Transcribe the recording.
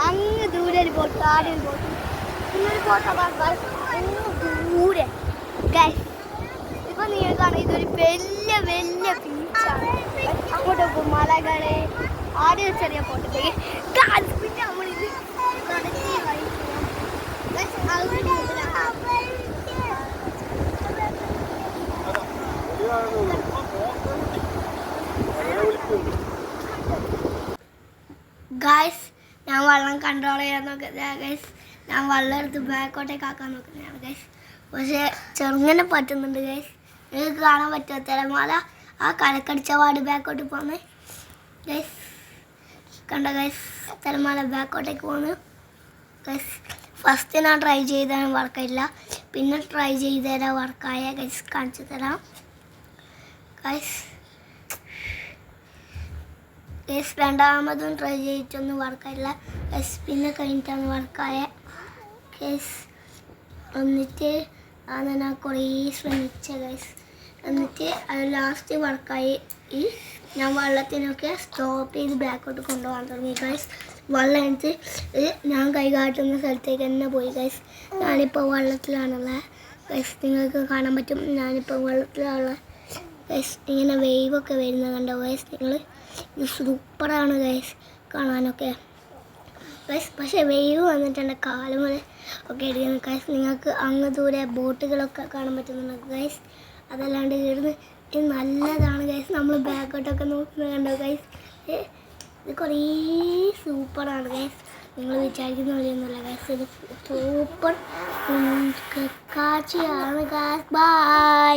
അങ്ങ് ദൂരെ ഒരു ബോട്ട്, ആടെ ഒരു ബോട്ട്, പിന്നൊരു ബോട്ട് ദൂരെ. ഇപ്പൊ നിങ്ങൾ കാണാം, ഇതൊരു വലിയ വലിയ ബീച്ചാണ്. അങ്ങോട്ട് പോകും മലകള്, ആടെ ഒരു ചെറിയ ബോട്ട്. പിന്നെ നമ്മളിത് ഗൈസ്, ഞാൻ വെള്ളം കൺട്രോൾ ചെയ്യാൻ നോക്കുന്ന ഗൈസ്. ഞാൻ വെള്ളം എടുത്ത് ബാക്കോട്ടേക്ക് ആക്കാൻ നോക്കുന്നതാണ് ഗൈസ്. പക്ഷേ ചെറുങ്ങനെ പറ്റുന്നുണ്ട് ഗൈസ്. നിങ്ങൾക്ക് കാണാൻ പറ്റുമോ? തിരമാല ആ കരക്കടിച്ച പാട് ബാക്കോട്ട് പോകുന്നത് ഗൈസ്. കണ്ട ഗൈസ്, തിരമാല ബാക്കോട്ടേക്ക് പോകുന്നു ഗൈസ്. ഫസ്റ്റ് ഞാൻ ട്രൈ ചെയ്താൽ വർക്കായില്ല, പിന്നെ ട്രൈ ചെയ്ത് തരാം വർക്കായ ഗൈസ്. കാണിച്ചു തരാം ഗൈസ്. ഗൈസ് രണ്ടാമതും ട്രൈ ചെയ്തിട്ടൊന്നും വർക്കായില്ല ഗൈസ്. പിന്നെ കഴിഞ്ഞിട്ടാണ് വർക്കായ ഗൈസ്. എന്നിട്ട് അത് ഞാൻ കുറേ ശ്രമിച്ച ഗൈസ്. എന്നിട്ട് അത് ലാസ്റ്റ് വർക്കായി. ഞാൻ വെള്ളത്തിനൊക്കെ സ്റ്റോപ്പ് ചെയ്ത് ബാക്കോട്ട് കൊണ്ടുപോകാൻ തുടങ്ങി ഗൈസ്. വെള്ളം എടുത്ത് ഞാൻ കൈ കാട്ടുന്ന സ്ഥലത്തേക്ക് തന്നെ പോയി ഗൈസ്. ഞാനിപ്പോൾ വെള്ളത്തിലാണുള്ളത് ഗൈസ്. നിങ്ങൾക്ക് കാണാൻ പറ്റും, ഞാനിപ്പോൾ വെള്ളത്തിലാണുള്ളത് ഗൈസ്. ഇങ്ങനെ വേവൊക്കെ വരുന്നത് കണ്ടോ ഗൈസ് നിങ്ങൾ? ഇത് സൂപ്പറാണ് ഗൈസ് കാണാനൊക്കെ ഗൈസ്. പക്ഷേ വേവ് വന്നിട്ട് എൻ്റെ കാലുമല ഒക്കെ ഇടിക്കുന്നു ഗൈസ്. നിങ്ങൾക്ക് അങ്ങ് ദൂരെ ബോട്ടുകളൊക്കെ കാണാൻ പറ്റുന്നുണ്ട് ഗൈസ്. അതല്ലാണ്ട് ഇവിടുന്ന് ഇത് നല്ലതാണ് ഗൈസ്. നമ്മൾ ബാക്കോട്ടൊക്കെ നോക്കുന്നത് കണ്ടോ ഗൈസ്? ഇത് കുറേ സൂപ്പറാണ് ഗൈസ്. നിങ്ങൾ വിചാരിക്കുന്ന പോലെയൊന്നുമില്ല ഗൈസ്. ഇത് സൂപ്പർ കാഴ്ചയാണ് ഗൈസ്. ബൈ.